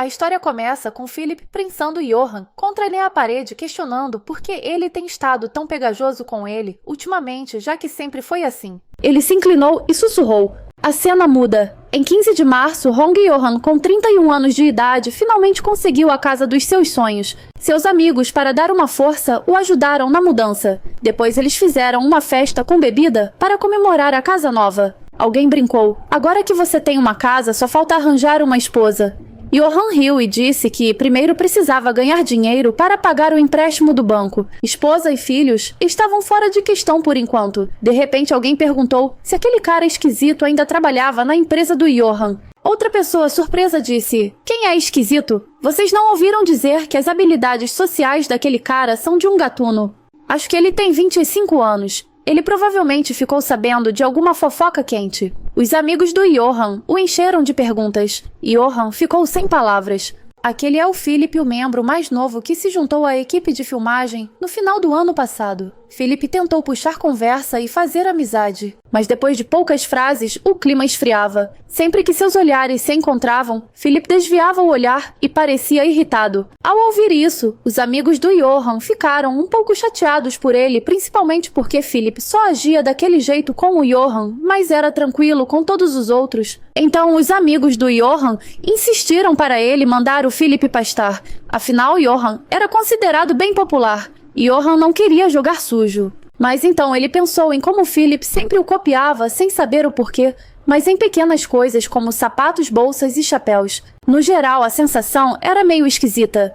A história começa com Philip prensando Johan contra a parede, questionando por que ele tem estado tão pegajoso com ele ultimamente, já que sempre foi assim. Ele se inclinou e sussurrou. A cena muda. Em 15 de março, Hong Johan, com 31 anos de idade, finalmente conseguiu a casa dos seus sonhos. Seus amigos, para dar uma força, o ajudaram na mudança. Depois eles fizeram uma festa com bebida para comemorar a casa nova. Alguém brincou. Agora que você tem uma casa, só falta arranjar uma esposa. Johan riu e disse que primeiro precisava ganhar dinheiro para pagar o empréstimo do banco. Esposa e filhos estavam fora de questão por enquanto. De repente alguém perguntou se aquele cara esquisito ainda trabalhava na empresa do Johan. Outra pessoa surpresa disse, quem é esquisito? Vocês não ouviram dizer que as habilidades sociais daquele cara são de um gatuno. Acho que ele tem 25 anos. Ele provavelmente ficou sabendo de alguma fofoca quente. Os amigos do Johan o encheram de perguntas. Johan ficou sem palavras. Aquele é o Philip, o membro mais novo que se juntou à equipe de filmagem no final do ano passado. Philip tentou puxar conversa e fazer amizade, mas depois de poucas frases, o clima esfriava. Sempre que seus olhares se encontravam, Philip desviava o olhar e parecia irritado. Ao ouvir isso, os amigos do Johan ficaram um pouco chateados por ele, principalmente porque Philip só agia daquele jeito com o Johan, mas era tranquilo com todos os outros. Então, os amigos do Johan insistiram para ele mandar o Philip pastar. Afinal, Johan era considerado bem popular. Johan não queria jogar sujo. Mas então ele pensou em como Philip sempre o copiava sem saber o porquê, mas em pequenas coisas como sapatos, bolsas e chapéus. No geral, a sensação era meio esquisita.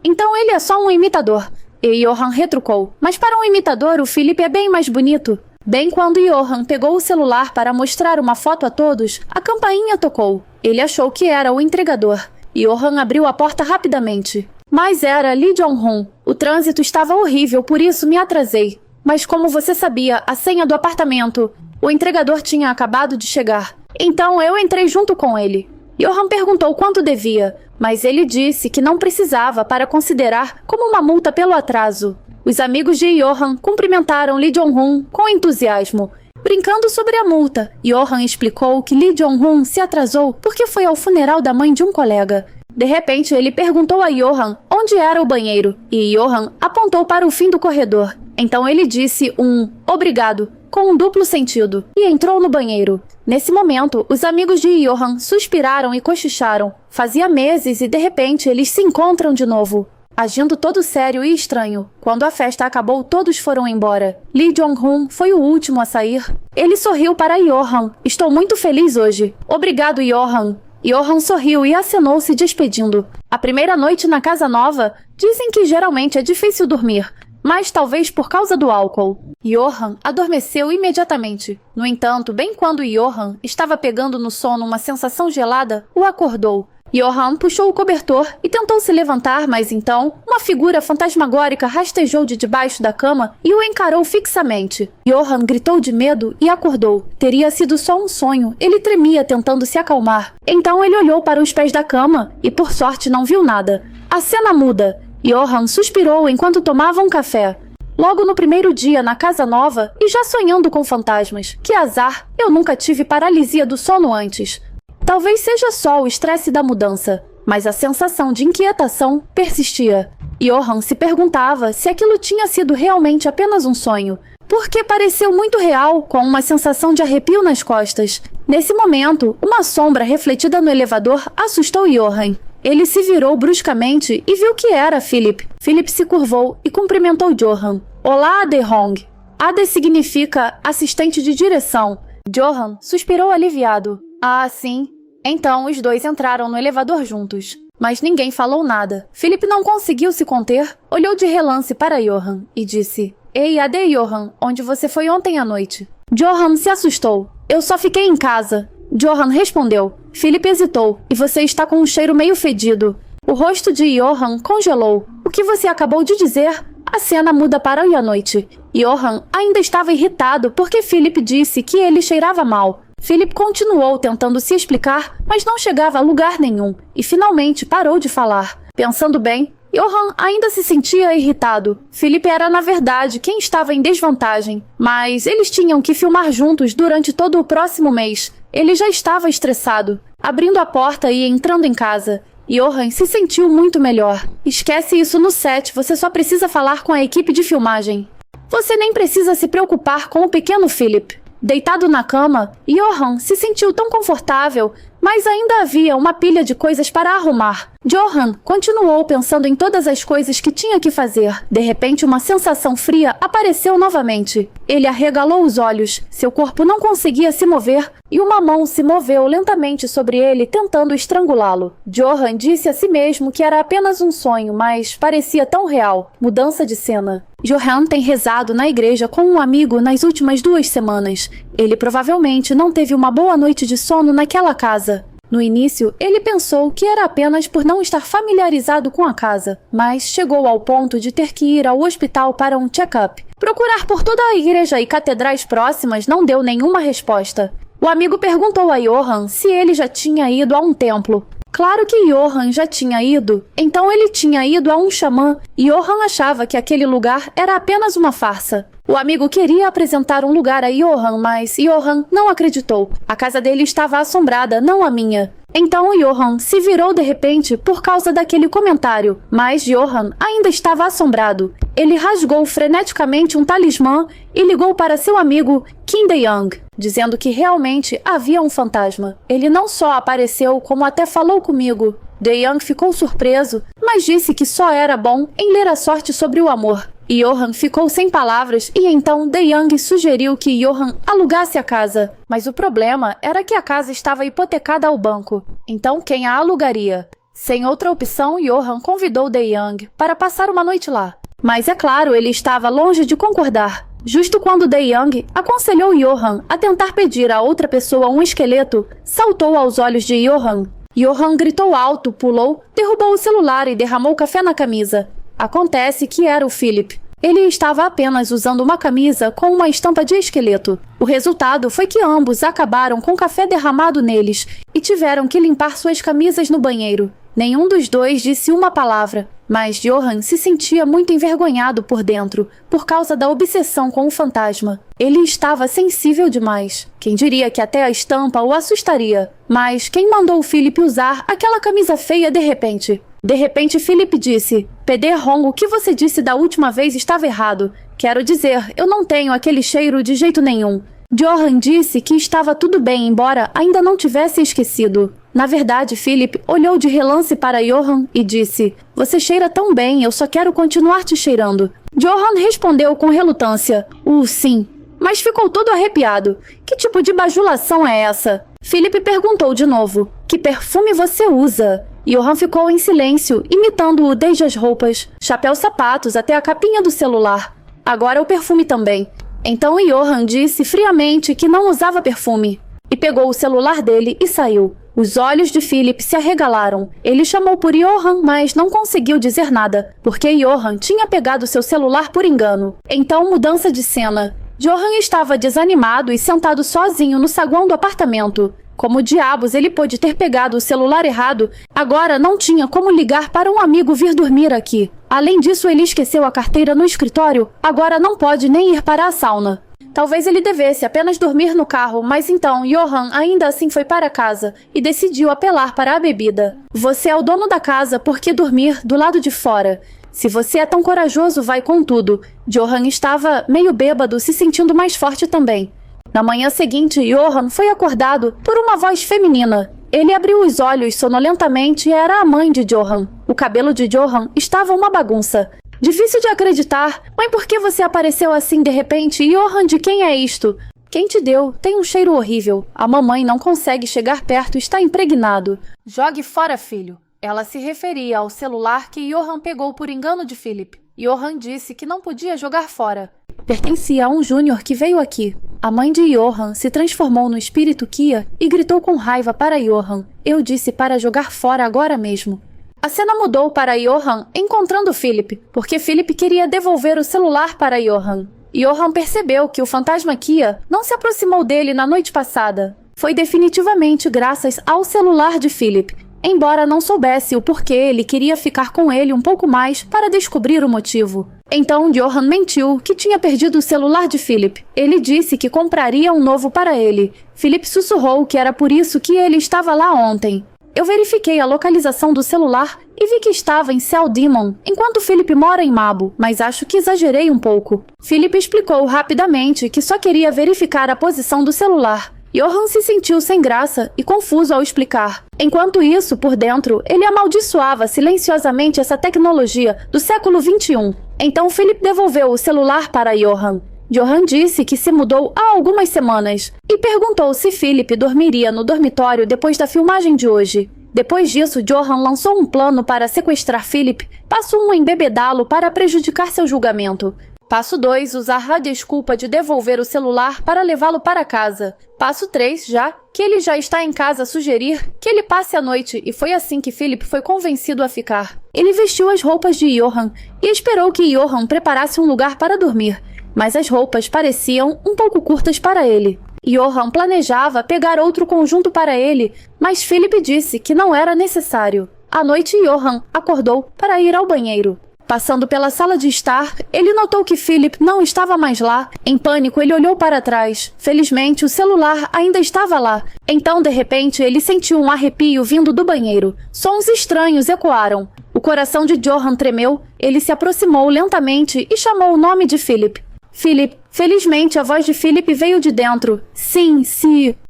Então ele é só um imitador. E Johan retrucou. Mas para um imitador, o Philip é bem mais bonito. Bem quando Johan pegou o celular para mostrar uma foto a todos, a campainha tocou. Ele achou que era o entregador. Johan abriu a porta rapidamente. Mas era Lee Jong-hun. O trânsito estava horrível, por isso me atrasei. Mas como você sabia, a senha do apartamento... O entregador tinha acabado de chegar. Então eu entrei junto com ele. Johan perguntou quanto devia, mas ele disse que não precisava para considerar como uma multa pelo atraso. Os amigos de Johan cumprimentaram Lee Jong-hun com entusiasmo. Brincando sobre a multa, Johan explicou que Lee Jong-hun se atrasou porque foi ao funeral da mãe de um colega. De repente, ele perguntou a Johan onde era o banheiro, e Johan apontou para o fim do corredor. Então ele disse um obrigado, com um duplo sentido, e entrou no banheiro. Nesse momento, os amigos de Johan suspiraram e cochicharam. Fazia meses e de repente eles se encontram de novo. Agindo todo sério e estranho. Quando a festa acabou, todos foram embora. Lee Jong-hun foi o último a sair. Ele sorriu para Johan. Estou muito feliz hoje. Obrigado, Johan. Johan sorriu e acenou se despedindo. A primeira noite na casa nova, dizem que geralmente é difícil dormir, mas talvez por causa do álcool. Johan adormeceu imediatamente. No entanto, bem quando Johan estava pegando no sono uma sensação gelada, o acordou. Johan puxou o cobertor e tentou se levantar, mas então, uma figura fantasmagórica rastejou de debaixo da cama e o encarou fixamente. Johan gritou de medo e acordou. Teria sido só um sonho, ele tremia tentando se acalmar. Então ele olhou para os pés da cama e, por sorte, não viu nada. A cena muda. Johan suspirou enquanto tomava um café. Logo no primeiro dia na casa nova e já sonhando com fantasmas. Que azar, eu nunca tive paralisia do sono antes. Talvez seja só o estresse da mudança, mas a sensação de inquietação persistia. Johan se perguntava se aquilo tinha sido realmente apenas um sonho, porque pareceu muito real, com uma sensação de arrepio nas costas. Nesse momento, uma sombra refletida no elevador assustou Johan. Ele se virou bruscamente e viu que era Philip. Philip se curvou e cumprimentou Johan. Olá, Ade Hong. Ade significa assistente de direção. Johan suspirou aliviado. Ah, sim. Então, os dois entraram no elevador juntos. Mas ninguém falou nada. Philip não conseguiu se conter, olhou de relance para Johan e disse: Ei, Ade Johan, onde você foi ontem à noite? Johan se assustou. Eu só fiquei em casa. Johan respondeu. Philip hesitou. E você está com um cheiro meio fedido. O rosto de Johan congelou. O que você acabou de dizer? A cena muda para a noite. Johan ainda estava irritado porque Philip disse que ele cheirava mal. Philip continuou tentando se explicar, mas não chegava a lugar nenhum, e finalmente parou de falar. Pensando bem, Johan ainda se sentia irritado. Philip era, na verdade, quem estava em desvantagem, mas eles tinham que filmar juntos durante todo o próximo mês. Ele já estava estressado. Abrindo a porta e entrando em casa, Johan se sentiu muito melhor. Esquece isso no set, você só precisa falar com a equipe de filmagem. Você nem precisa se preocupar com o pequeno Philip. Deitado na cama, Johan se sentiu tão confortável, mas ainda havia uma pilha de coisas para arrumar. Johan continuou pensando em todas as coisas que tinha que fazer. De repente, uma sensação fria apareceu novamente. Ele arregalou os olhos, seu corpo não conseguia se mover e uma mão se moveu lentamente sobre ele, tentando estrangulá-lo. Johan disse a si mesmo que era apenas um sonho, mas parecia tão real. Mudança de cena. Johan tem rezado na igreja com um amigo nas últimas 2 semanas. Ele provavelmente não teve uma boa noite de sono naquela casa. No início, ele pensou que era apenas por não estar familiarizado com a casa, mas chegou ao ponto de ter que ir ao hospital para um check-up. Procurar por toda a igreja e catedrais próximas não deu nenhuma resposta. O amigo perguntou a Johan se ele já tinha ido a um templo. Claro que Johan já tinha ido. Então ele tinha ido a um xamã e Johan achava que aquele lugar era apenas uma farsa. O amigo queria apresentar um lugar a Johan, mas Johan não acreditou. A casa dele estava assombrada, não a minha. Então Johan se virou de repente por causa daquele comentário, mas Johan ainda estava assombrado. Ele rasgou freneticamente um talismã e ligou para seu amigo Kim De-young, dizendo que realmente havia um fantasma. Ele não só apareceu, como até falou comigo. De-young ficou surpreso, mas disse que só era bom em ler a sorte sobre o amor. Johan ficou sem palavras e então De-young sugeriu que Johan alugasse a casa. Mas o problema era que a casa estava hipotecada ao banco. Então quem a alugaria? Sem outra opção, Johan convidou De-young para passar uma noite lá. Mas é claro, ele estava longe de concordar. Justo quando De-young aconselhou Johan a tentar pedir a outra pessoa um esqueleto, saltou aos olhos de Johan. Johan gritou alto, pulou, derrubou o celular e derramou café na camisa. Acontece que era o Philip. Ele estava apenas usando uma camisa com uma estampa de esqueleto. O resultado foi que ambos acabaram com café derramado neles e tiveram que limpar suas camisas no banheiro. Nenhum dos dois disse uma palavra, mas Johan se sentia muito envergonhado por dentro, por causa da obsessão com o fantasma. Ele estava sensível demais. Quem diria que até a estampa o assustaria? Mas quem mandou o Philip usar aquela camisa feia de repente? De repente, Philip disse: PD Hong, o que você disse da última vez estava errado. Quero dizer, eu não tenho aquele cheiro de jeito nenhum. Johan disse que estava tudo bem, embora ainda não tivesse esquecido. Na verdade, Philip olhou de relance para Johan e disse: Você cheira tão bem, eu só quero continuar te cheirando. Johan respondeu com relutância: sim. Mas ficou todo arrepiado. Que tipo de bajulação é essa? Philip perguntou de novo: Que perfume você usa? Johan ficou em silêncio, imitando-o desde as roupas, chapéu, sapatos, até a capinha do celular. Agora o perfume também. Então Johan disse friamente que não usava perfume. E pegou o celular dele e saiu. Os olhos de Philip se arregalaram. Ele chamou por Johan, mas não conseguiu dizer nada, porque Johan tinha pegado seu celular por engano. Então, mudança de cena. Johan estava desanimado e sentado sozinho no saguão do apartamento. Como diabos ele pôde ter pegado o celular errado? Agora não tinha como ligar para um amigo vir dormir aqui. Além disso, ele esqueceu a carteira no escritório. Agora não pode nem ir para a sauna. Talvez ele devesse apenas dormir no carro, mas então Johan ainda assim foi para casa e decidiu apelar para a bebida. Você é o dono da casa, por que dormir do lado de fora? Se você é tão corajoso, vai com tudo. Johan estava meio bêbado, se sentindo mais forte também. Na manhã seguinte, Johan foi acordado por uma voz feminina. Ele abriu os olhos sonolentamente e era a mãe de Johan. O cabelo de Johan estava uma bagunça. Difícil de acreditar. Mãe, por que você apareceu assim de repente? Johan, de quem é isto? Quem te deu? Tem um cheiro horrível. A mamãe não consegue chegar perto, está impregnado. Jogue fora, filho. Ela se referia ao celular que Johan pegou por engano de Philip. Johan disse que não podia jogar fora. Pertencia a um júnior que veio aqui. A mãe de Johan se transformou no espírito Kia e gritou com raiva para Johan. Eu disse para jogar fora agora mesmo. A cena mudou para Johan encontrando Philip, porque Philip queria devolver o celular para Johan. Johan percebeu que o fantasma Kia não se aproximou dele na noite passada. Foi definitivamente graças ao celular de Philip, embora não soubesse o porquê ele queria ficar com ele um pouco mais para descobrir o motivo. Então Johan mentiu que tinha perdido o celular de Philip. Ele disse que compraria um novo para ele. Philip sussurrou que era por isso que ele estava lá ontem. Eu verifiquei a localização do celular e vi que estava em Cell Demon, enquanto Philip mora em Mabo, mas acho que exagerei um pouco. Philip explicou rapidamente que só queria verificar a posição do celular. Johan se sentiu sem graça e confuso ao explicar. Enquanto isso, por dentro, ele amaldiçoava silenciosamente essa tecnologia do século XXI. Então Philip devolveu o celular para Johan. Johan disse que se mudou há algumas semanas e perguntou se Philip dormiria no dormitório depois da filmagem de hoje. Depois disso, Johan lançou um plano para sequestrar Philip. Passo 1, embebedá-lo para prejudicar seu julgamento. Passo 2, usar a desculpa de devolver o celular para levá-lo para casa. Passo 3, já que ele já está em casa, sugerir que ele passe a noite, e foi assim que Philip foi convencido a ficar. Ele vestiu as roupas de Johan e esperou que Johan preparasse um lugar para dormir, mas as roupas pareciam um pouco curtas para ele. Johan planejava pegar outro conjunto para ele, mas Philip disse que não era necessário. À noite, Johan acordou para ir ao banheiro. Passando pela sala de estar, ele notou que Philip não estava mais lá. Em pânico, ele olhou para trás. Felizmente, o celular ainda estava lá. Então, de repente, ele sentiu um arrepio vindo do banheiro. Sons estranhos ecoaram. O coração de Johan tremeu. Ele se aproximou lentamente e chamou o nome de Philip. Philip. Felizmente, a voz de Philip veio de dentro. Sim.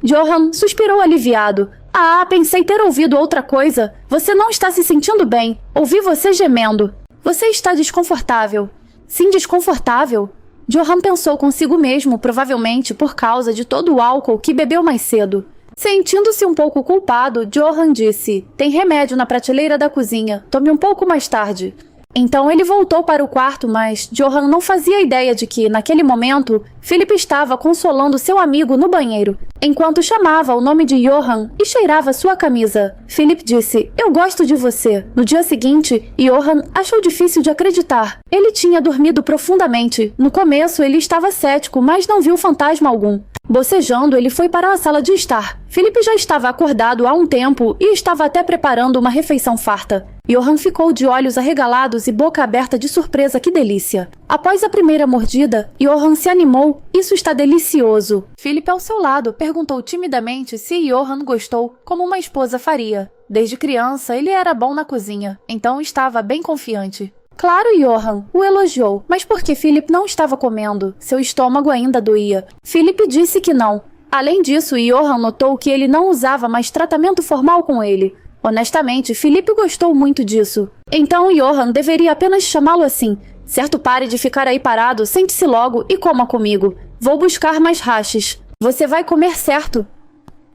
Johan suspirou aliviado. Ah, pensei ter ouvido outra coisa. Você não está se sentindo bem. Ouvi você gemendo. Você está desconfortável. Sim, desconfortável. Johan pensou consigo mesmo, provavelmente por causa de todo o álcool que bebeu mais cedo. Sentindo-se um pouco culpado, Johan disse: tem remédio na prateleira da cozinha. Tome um pouco mais tarde. Então ele voltou para o quarto, mas Johan não fazia ideia de que, naquele momento, Philip estava consolando seu amigo no banheiro, enquanto chamava o nome de Johan e cheirava sua camisa. Philip disse: eu gosto de você. No dia seguinte, Johan achou difícil de acreditar. Ele tinha dormido profundamente. No começo, ele estava cético, mas não viu fantasma algum. Bocejando, ele foi para a sala de estar. Philip já estava acordado há um tempo e estava até preparando uma refeição farta. Johan ficou de olhos arregalados e boca aberta de surpresa. Que delícia! Após a primeira mordida, Johan se animou. Isso está delicioso. Philip, ao seu lado, perguntou timidamente se Johan gostou, como uma esposa faria. Desde criança, ele era bom na cozinha, então estava bem confiante. Claro, Johan o elogiou, mas por que Philip não estava comendo? Seu estômago ainda doía. Philip disse que não. Além disso, Johan notou que ele não usava mais tratamento formal com ele. Honestamente, Philip gostou muito disso. Então, Johan deveria apenas chamá-lo assim. Certo, pare de ficar aí parado, sente-se logo e coma comigo. Vou buscar mais hashes. Você vai comer certo.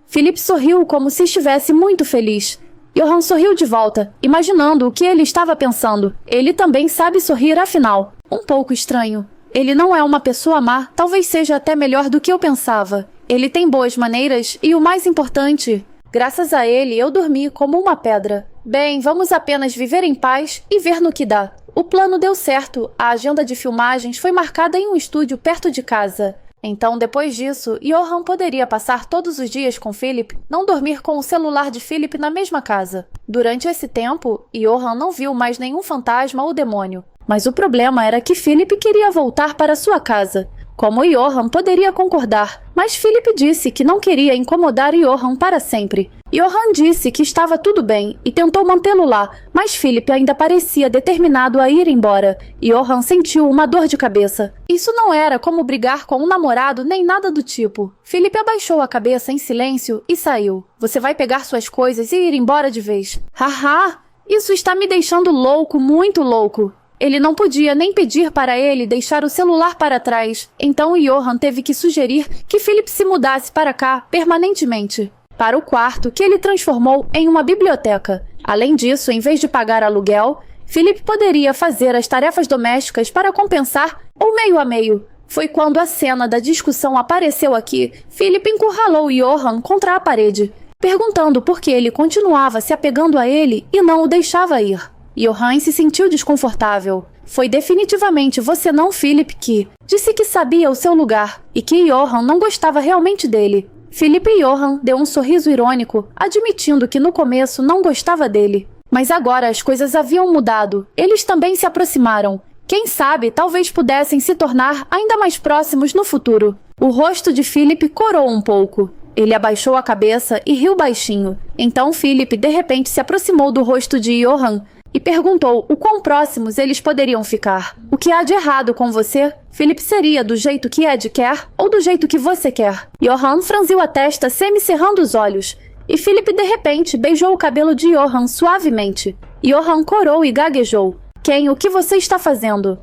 Philip sorriu como se estivesse muito feliz. Johan sorriu de volta, imaginando o que ele estava pensando. Ele também sabe sorrir, afinal. Um pouco estranho. Ele não é uma pessoa má, talvez seja até melhor do que eu pensava. Ele tem boas maneiras e o mais importante, graças a ele eu dormi como uma pedra. Bem, vamos apenas viver em paz e ver no que dá. O plano deu certo. A agenda de filmagens foi marcada em um estúdio perto de casa. Então, depois disso, Johan poderia passar todos os dias com Philip, não dormir com o celular de Philip na mesma casa. Durante esse tempo, Johan não viu mais nenhum fantasma ou demônio. Mas o problema era que Philip queria voltar para sua casa. Como Johan poderia concordar, mas Philip disse que não queria incomodar Johan para sempre. Johan disse que estava tudo bem e tentou mantê-lo lá, mas Philip ainda parecia determinado a ir embora. Johan sentiu uma dor de cabeça. Isso não era como brigar com um namorado nem nada do tipo. Philip abaixou a cabeça em silêncio e saiu. Você vai pegar suas coisas e ir embora de vez. Haha, isso está me deixando louco, muito louco. Ele não podia nem pedir para ele deixar o celular para trás, então Johan teve que sugerir que Philip se mudasse para cá permanentemente, para o quarto que ele transformou em uma biblioteca. Além disso, em vez de pagar aluguel, Philip poderia fazer as tarefas domésticas para compensar ou meio a meio. Foi quando a cena da discussão apareceu aqui, Philip encurralou Johan contra a parede, perguntando por que ele continuava se apegando a ele e não o deixava ir. Johan se sentiu desconfortável. Foi definitivamente você não, Philip, que disse que sabia o seu lugar e que Johan não gostava realmente dele. Philip e Johan deu um sorriso irônico, admitindo que no começo não gostava dele. Mas agora as coisas haviam mudado. Eles também se aproximaram. Quem sabe, talvez pudessem se tornar ainda mais próximos no futuro. O rosto de Philip corou um pouco. Ele abaixou a cabeça e riu baixinho. Então Philip de repente se aproximou do rosto de Johan e perguntou o quão próximos eles poderiam ficar. O que há de errado com você? Philip seria do jeito que Ed quer ou do jeito que você quer? Johan franziu a testa semicerrando os olhos. E Philip de repente beijou o cabelo de Johan suavemente. Johan corou e gaguejou. Ken, o que você está fazendo?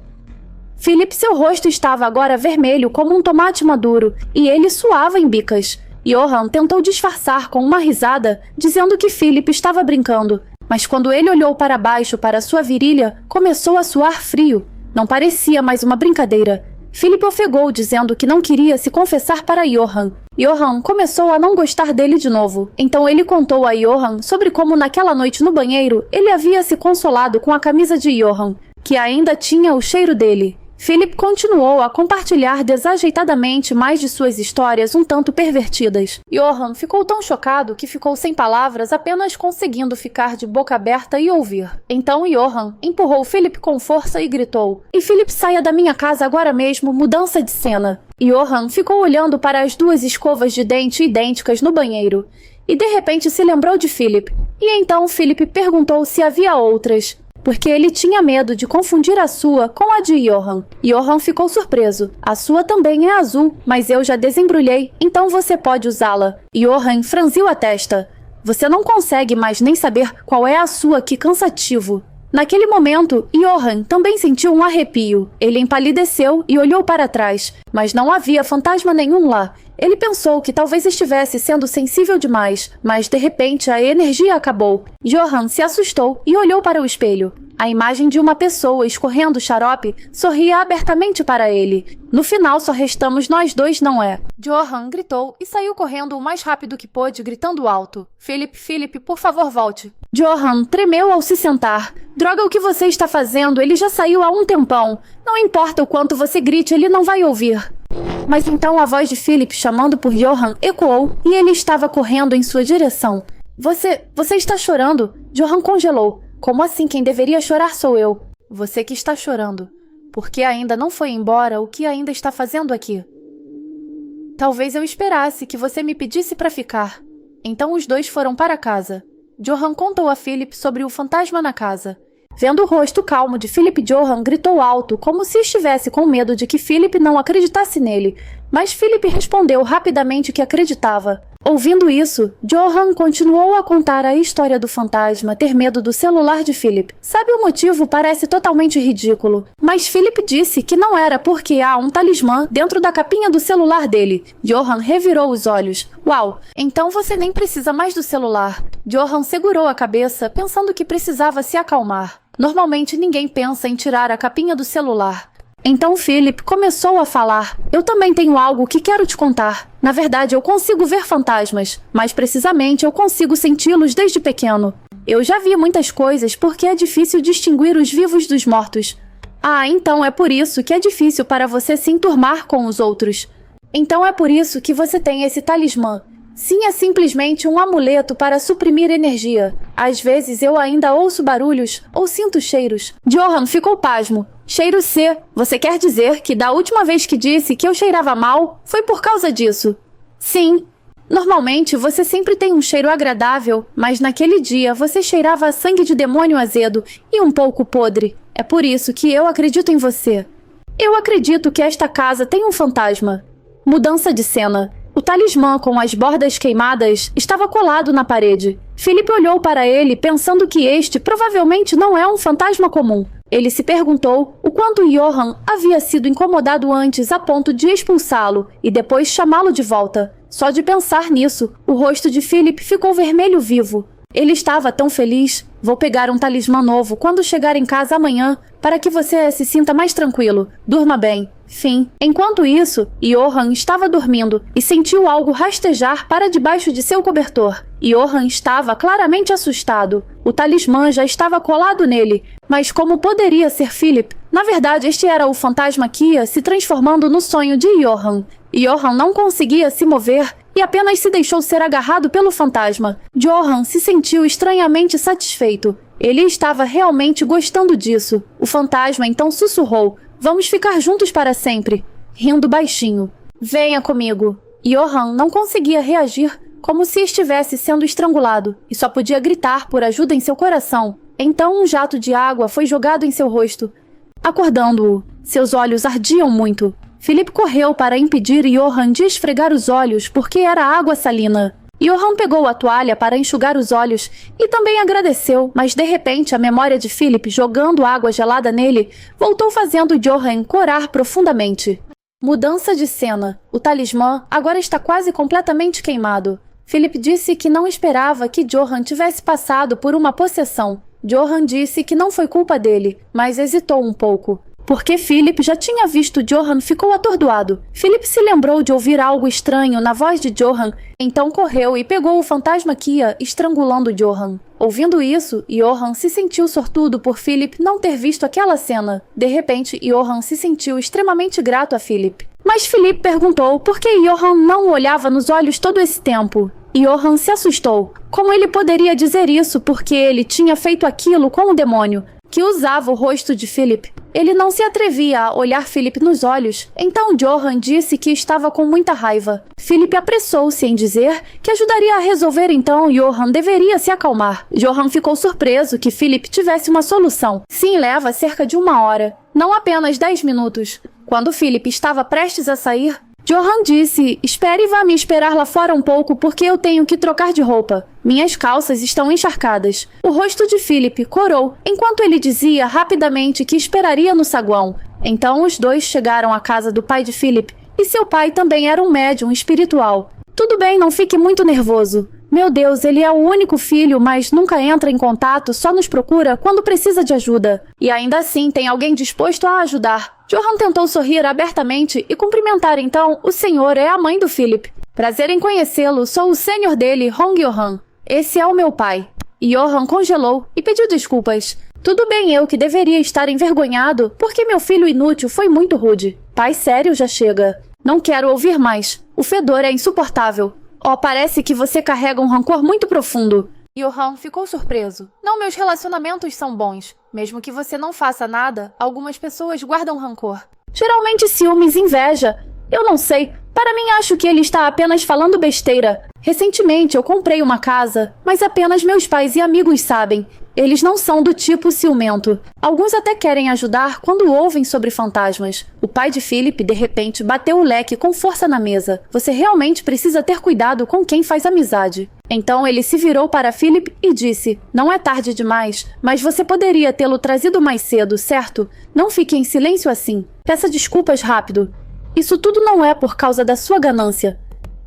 Philip, seu rosto estava agora vermelho como um tomate maduro, e ele suava em bicas. Johan tentou disfarçar com uma risada, dizendo que Philip estava brincando. Mas quando ele olhou para baixo para sua virilha, começou a suar frio. Não parecia mais uma brincadeira. Philip ofegou, dizendo que não queria se confessar para Johan. Johan começou a não gostar dele de novo. Então ele contou a Johan sobre como naquela noite no banheiro ele havia se consolado com a camisa de Johan, que ainda tinha o cheiro dele. Philip continuou a compartilhar desajeitadamente mais de suas histórias um tanto pervertidas. Johan ficou tão chocado que ficou sem palavras, apenas conseguindo ficar de boca aberta e ouvir. Então Johan empurrou Philip com força e gritou: "E Philip, saia da minha casa agora mesmo, mudança de cena." Johan ficou olhando para as duas escovas de dente idênticas no banheiro e de repente se lembrou de Philip. E então Philip perguntou se havia outras, porque ele tinha medo de confundir a sua com a de Johan. Johan ficou surpreso. A sua também é azul, mas eu já desembrulhei, então você pode usá-la. Johan franziu a testa. Você não consegue mais nem saber qual é a sua, que cansativo. Naquele momento, Johan também sentiu um arrepio. Ele empalideceu e olhou para trás, mas não havia fantasma nenhum lá. Ele pensou que talvez estivesse sendo sensível demais, mas de repente a energia acabou. Johan se assustou e olhou para o espelho. A imagem de uma pessoa escorrendo xarope sorria abertamente para ele. No final só restamos nós dois, não é? Johan gritou e saiu correndo o mais rápido que pôde, gritando alto. Philip, por favor, volte. Johan tremeu ao se sentar. Droga, o que você está fazendo? Ele já saiu há um tempão. Não importa o quanto você grite, ele não vai ouvir. Mas então a voz de Philip chamando por Johan ecoou e ele estava correndo em sua direção. Você está chorando? Johan congelou. Como assim? Quem deveria chorar sou eu. Você que está chorando. Porque ainda não foi embora, o que ainda está fazendo aqui? Talvez eu esperasse que você me pedisse para ficar. Então os dois foram para casa. Johan contou a Philip sobre o fantasma na casa. Vendo o rosto calmo de Philip, Johan gritou alto, como se estivesse com medo de que Philip não acreditasse nele. Mas Philip respondeu rapidamente que acreditava. Ouvindo isso, Johan continuou a contar a história do fantasma ter medo do celular de Philip. Sabe, o motivo parece totalmente ridículo, mas Philip disse que não era porque há um talismã dentro da capinha do celular dele. Johan revirou os olhos. Uau, então você nem precisa mais do celular. Johan segurou a cabeça, pensando que precisava se acalmar. Normalmente ninguém pensa em tirar a capinha do celular. Então Philip começou a falar. Eu também tenho algo que quero te contar. Na verdade, eu consigo ver fantasmas. Mais precisamente, eu consigo senti-los desde pequeno. Eu já vi muitas coisas porque é difícil distinguir os vivos dos mortos. Ah, então é por isso que é difícil para você se enturmar com os outros. Então é por isso que você tem esse talismã. Sim, é simplesmente um amuleto para suprimir energia. Às vezes eu ainda ouço barulhos ou sinto cheiros. Johan ficou pasmo. Cheiro C. Você quer dizer que da última vez que disse que eu cheirava mal, foi por causa disso? Sim. Normalmente você sempre tem um cheiro agradável, mas naquele dia você cheirava a sangue de demônio azedo e um pouco podre. É por isso que eu acredito em você. Eu acredito que esta casa tem um fantasma. Mudança de cena. O talismã com as bordas queimadas estava colado na parede. Philip olhou para ele pensando que este provavelmente não é um fantasma comum. Ele se perguntou o quanto Johan havia sido incomodado antes a ponto de expulsá-lo e depois chamá-lo de volta. Só de pensar nisso, o rosto de Philip ficou vermelho vivo. Ele estava tão feliz. Vou pegar um talismã novo quando chegar em casa amanhã para que você se sinta mais tranquilo. Durma bem. Fim. Enquanto isso, Johan estava dormindo e sentiu algo rastejar para debaixo de seu cobertor. Johan estava claramente assustado. O talismã já estava colado nele, mas como poderia ser Philip? Na verdade, este era o fantasma que ia se transformando no sonho de Johan. Johan não conseguia se mover e apenas se deixou ser agarrado pelo fantasma. Johan se sentiu estranhamente satisfeito. Ele estava realmente gostando disso. O fantasma então sussurrou: "Vamos ficar juntos para sempre", rindo baixinho. "Venha comigo." Johann não conseguia reagir, como se estivesse sendo estrangulado, e só podia gritar por ajuda em seu coração. Então um jato de água foi jogado em seu rosto, acordando-o. Seus olhos ardiam muito. Philip correu para impedir Johann de esfregar os olhos porque era água salina. Johann pegou a toalha para enxugar os olhos e também agradeceu, mas de repente a memória de Philip jogando água gelada nele voltou fazendo Johann corar profundamente. Mudança de cena. O talismã agora está quase completamente queimado. Philip disse que não esperava que Johann tivesse passado por uma possessão. Johann disse que não foi culpa dele, mas hesitou um pouco. Porque Philip já tinha visto Johann, ficou atordoado. Philip se lembrou de ouvir algo estranho na voz de Johann, então correu e pegou o fantasma que ia estrangulando Johann. Ouvindo isso, Johann se sentiu sortudo por Philip não ter visto aquela cena. De repente, Johann se sentiu extremamente grato a Philip. Mas Philip perguntou por que Johann não o olhava nos olhos todo esse tempo. Johann se assustou. Como ele poderia dizer isso porque ele tinha feito aquilo com o demônio, que usava o rosto de Philip? Ele não se atrevia a olhar Philip nos olhos, então Johann disse que estava com muita raiva. Philip apressou-se em dizer que ajudaria a resolver, então Johann deveria se acalmar. Johann ficou surpreso que Philip tivesse uma solução. Sim, leva cerca de 1 hora, não apenas 10 minutos. Quando Philip estava prestes a sair, Johann disse: espere e vá me esperar lá fora um pouco porque eu tenho que trocar de roupa. Minhas calças estão encharcadas. O rosto de Philip corou, enquanto ele dizia rapidamente que esperaria no saguão. Então os dois chegaram à casa do pai de Philip, e seu pai também era um médium espiritual. Tudo bem, não fique muito nervoso. Meu Deus, ele é o único filho, mas nunca entra em contato, só nos procura quando precisa de ajuda. E ainda assim tem alguém disposto a ajudar. Johann tentou sorrir abertamente e cumprimentar então o senhor é a mãe do Philip. Prazer em conhecê-lo, sou o senhor dele, Hong Johann. Esse é o meu pai. Johann congelou e pediu desculpas. Tudo bem, eu que deveria estar envergonhado, porque meu filho inútil foi muito rude. Pai sério já chega. Não quero ouvir mais. O fedor é insuportável. Oh, parece que você carrega um rancor muito profundo. Johann ficou surpreso. Não, meus relacionamentos são bons. Mesmo que você não faça nada, algumas pessoas guardam rancor. Geralmente ciúmes e inveja. Eu não sei. Para mim, acho que ele está apenas falando besteira. Recentemente, eu comprei uma casa, mas apenas meus pais e amigos sabem. Eles não são do tipo ciumento. Alguns até querem ajudar quando ouvem sobre fantasmas. O pai de Philip, de repente, bateu o leque com força na mesa. Você realmente precisa ter cuidado com quem faz amizade. Então ele se virou para Philip e disse: não é tarde demais, mas você poderia tê-lo trazido mais cedo, certo? Não fique em silêncio assim. Peça desculpas rápido. Isso tudo não é por causa da sua ganância.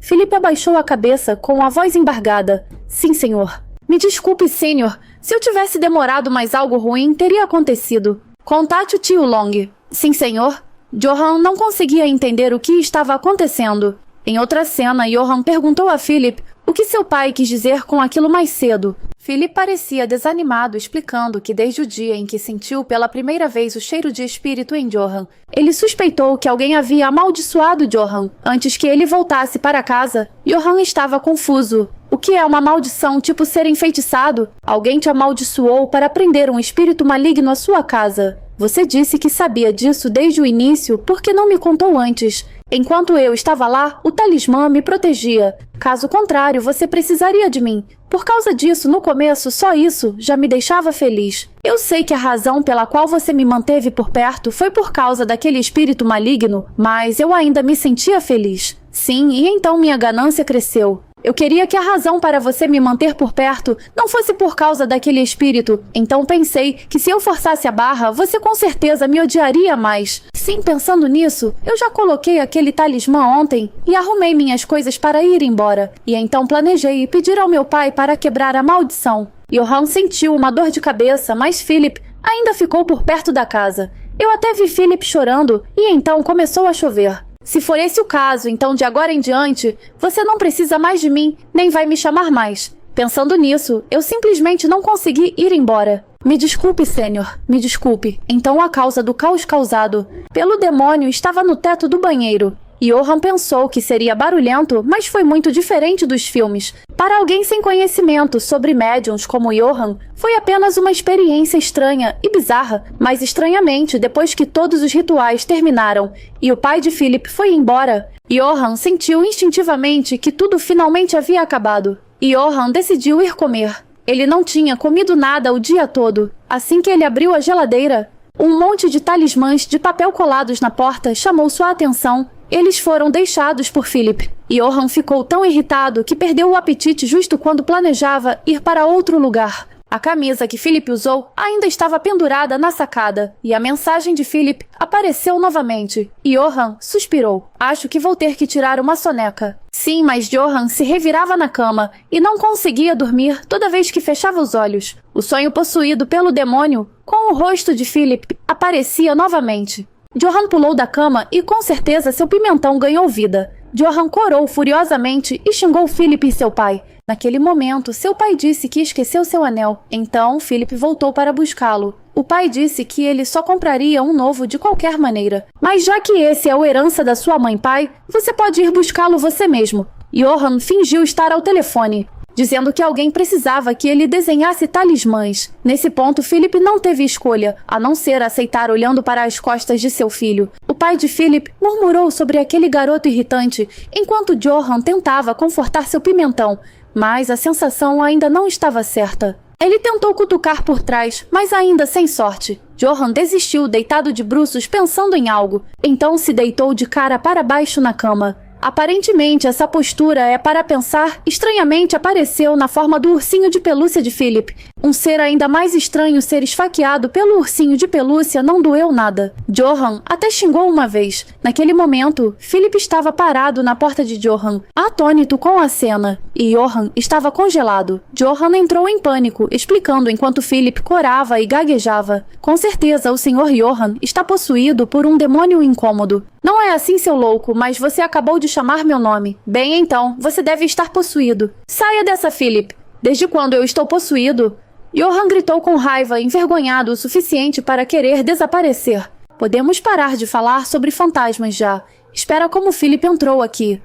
Philip abaixou a cabeça com a voz embargada. Sim, senhor. Me desculpe, senhor. Se eu tivesse demorado, mais algo ruim teria acontecido. Contate o tio Long. Sim, senhor. Johann não conseguia entender o que estava acontecendo. Em outra cena, Johann perguntou a Philip o que seu pai quis dizer com aquilo mais cedo. Philip parecia desanimado, explicando que desde o dia em que sentiu pela primeira vez o cheiro de espírito em Johann, ele suspeitou que alguém havia amaldiçoado Johann. Antes que ele voltasse para casa, Johann estava confuso. O que é uma maldição, tipo ser enfeitiçado? Alguém te amaldiçoou para prender um espírito maligno à sua casa. Você disse que sabia disso desde o início, por que não me contou antes? Enquanto eu estava lá, o talismã me protegia. Caso contrário, você precisaria de mim. Por causa disso, no começo, só isso já me deixava feliz. Eu sei que a razão pela qual você me manteve por perto foi por causa daquele espírito maligno, mas eu ainda me sentia feliz. Sim, e então minha ganância cresceu. Eu queria que a razão para você me manter por perto não fosse por causa daquele espírito. Então pensei que se eu forçasse a barra, você com certeza me odiaria mais. Sim, pensando nisso, eu já coloquei aquele talismã ontem e arrumei minhas coisas para ir embora. E então planejei pedir ao meu pai para quebrar a maldição. Johann sentiu uma dor de cabeça, mas Philip ainda ficou por perto da casa. Eu até vi Philip chorando e então começou a chover. Se for esse o caso, então de agora em diante, você não precisa mais de mim, nem vai me chamar mais. Pensando nisso, eu simplesmente não consegui ir embora. Me desculpe, Sênior, me desculpe. Então a causa do caos causado pelo demônio estava no teto do banheiro. Johann pensou que seria barulhento, mas foi muito diferente dos filmes. Para alguém sem conhecimento sobre médiums como Johann, foi apenas uma experiência estranha e bizarra, mas estranhamente, depois que todos os rituais terminaram e o pai de Philip foi embora, Johann sentiu instintivamente que tudo finalmente havia acabado. Johann decidiu ir comer. Ele não tinha comido nada o dia todo. Assim que ele abriu a geladeira, um monte de talismãs de papel colados na porta chamou sua atenção. Eles foram deixados por Philip. Johann ficou tão irritado que perdeu o apetite justo quando planejava ir para outro lugar. A camisa que Philip usou ainda estava pendurada na sacada, e a mensagem de Philip apareceu novamente. Johann suspirou. Acho que vou ter que tirar uma soneca. Sim, mas Johann se revirava na cama e não conseguia dormir toda vez que fechava os olhos. O sonho possuído pelo demônio, com o rosto de Philip, aparecia novamente. Johann pulou da cama e com certeza seu pimentão ganhou vida. Johann corou furiosamente e xingou Philip e seu pai. Naquele momento, seu pai disse que esqueceu seu anel. Então, Philip voltou para buscá-lo. O pai disse que ele só compraria um novo de qualquer maneira. Mas já que esse é a herança da sua mãe-pai, você pode ir buscá-lo você mesmo. Johann fingiu estar ao telefone, dizendo que alguém precisava que ele desenhasse talismãs. Nesse ponto, Philip não teve escolha, a não ser aceitar olhando para as costas de seu filho. O pai de Philip murmurou sobre aquele garoto irritante, enquanto Johann tentava confortar seu pimentão, mas a sensação ainda não estava certa. Ele tentou cutucar por trás, mas ainda sem sorte. Johann desistiu deitado de bruços pensando em algo, então se deitou de cara para baixo na cama. Aparentemente, essa postura é para pensar, estranhamente apareceu na forma do ursinho de pelúcia de Philip. Um ser ainda mais estranho ser esfaqueado pelo ursinho de pelúcia não doeu nada. Johann até xingou uma vez. Naquele momento, Philip estava parado na porta de Johann, atônito com a cena, e Johann estava congelado. Johann entrou em pânico, explicando enquanto Philip corava e gaguejava. Com certeza, o Sr. Johann está possuído por um demônio incômodo. Não é assim, seu louco, mas você acabou de chamar meu nome. Bem, então, você deve estar possuído. Saia dessa, Philip. Desde quando eu estou possuído? Johann gritou com raiva, envergonhado o suficiente para querer desaparecer. Podemos parar de falar sobre fantasmas já. Espera como Philip entrou aqui.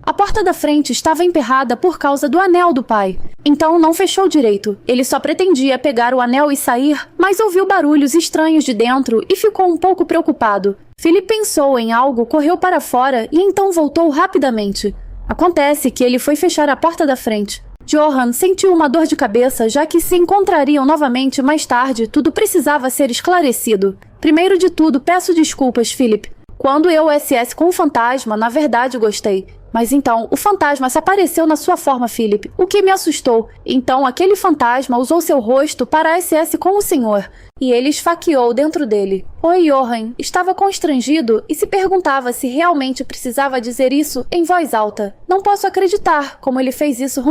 A porta da frente estava emperrada por causa do anel do pai. Então não fechou direito. Ele só pretendia pegar o anel e sair, mas ouviu barulhos estranhos de dentro e ficou um pouco preocupado. Philip pensou em algo, correu para fora e então voltou rapidamente. Acontece que ele foi fechar a porta da frente. Johann sentiu uma dor de cabeça, já que se encontrariam novamente mais tarde, tudo precisava ser esclarecido. Primeiro de tudo, peço desculpas, Philip. Quando eu SS com o fantasma, na verdade gostei. Mas então, o fantasma se apareceu na sua forma, Philip, o que me assustou. Então, aquele fantasma usou seu rosto para SS com o senhor, e ele esfaqueou dentro dele. Oi, Johann estava constrangido e se perguntava se realmente precisava dizer isso em voz alta. Não posso acreditar como ele fez isso,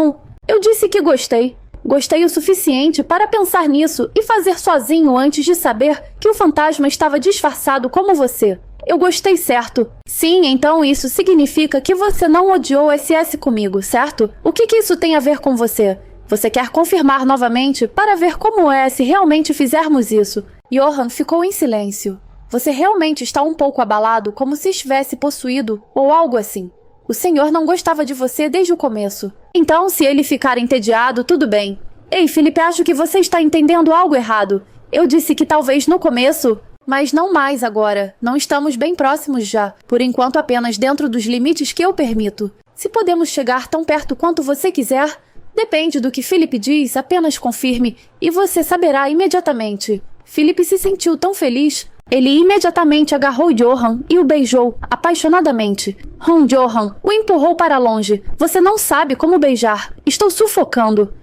Eu disse que gostei. Gostei o suficiente para pensar nisso e fazer sozinho antes de saber que o fantasma estava disfarçado como você. Eu gostei, certo? Sim, então isso significa que você não odiou SS comigo, certo? O que isso tem a ver com você? Você quer confirmar novamente para ver como é se realmente fizermos isso? Johann ficou em silêncio. Você realmente está um pouco abalado, como se estivesse possuído ou algo assim. O senhor não gostava de você desde o começo. Então, se ele ficar entediado, tudo bem. Ei, Philip, acho que você está entendendo algo errado. Eu disse que talvez no começo... Mas não mais agora. Não estamos bem próximos já. Por enquanto apenas dentro dos limites que eu permito. Se podemos chegar tão perto quanto você quiser, depende do que Philip diz, apenas confirme e você saberá imediatamente. Philip se sentiu tão feliz. Ele imediatamente agarrou Johann e o beijou, apaixonadamente. Johann o empurrou para longe. Você não sabe como beijar. Estou sufocando.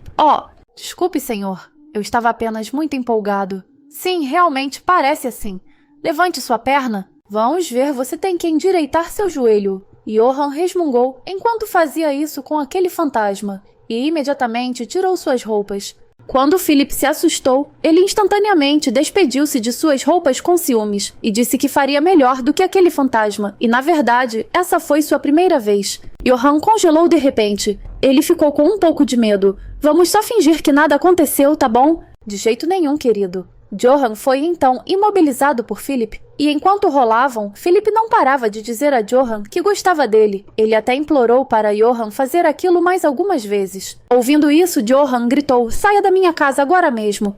Desculpe, senhor. Eu estava apenas muito empolgado. Sim, realmente parece assim. Levante sua perna. Vamos ver, você tem que endireitar seu joelho. Johann resmungou enquanto fazia isso com aquele fantasma e imediatamente tirou suas roupas. Quando Philip se assustou, ele instantaneamente despediu-se de suas roupas com ciúmes e disse que faria melhor do que aquele fantasma, e na verdade, essa foi sua primeira vez. Johann congelou de repente. Ele ficou com um pouco de medo. Vamos só fingir que nada aconteceu, tá bom? De jeito nenhum, querido. Johan foi então imobilizado por Philip, e enquanto rolavam, Philip não parava de dizer a Johan que gostava dele. Ele até implorou para Johan fazer aquilo mais algumas vezes. Ouvindo isso, Johan gritou: "Saia da minha casa agora mesmo!"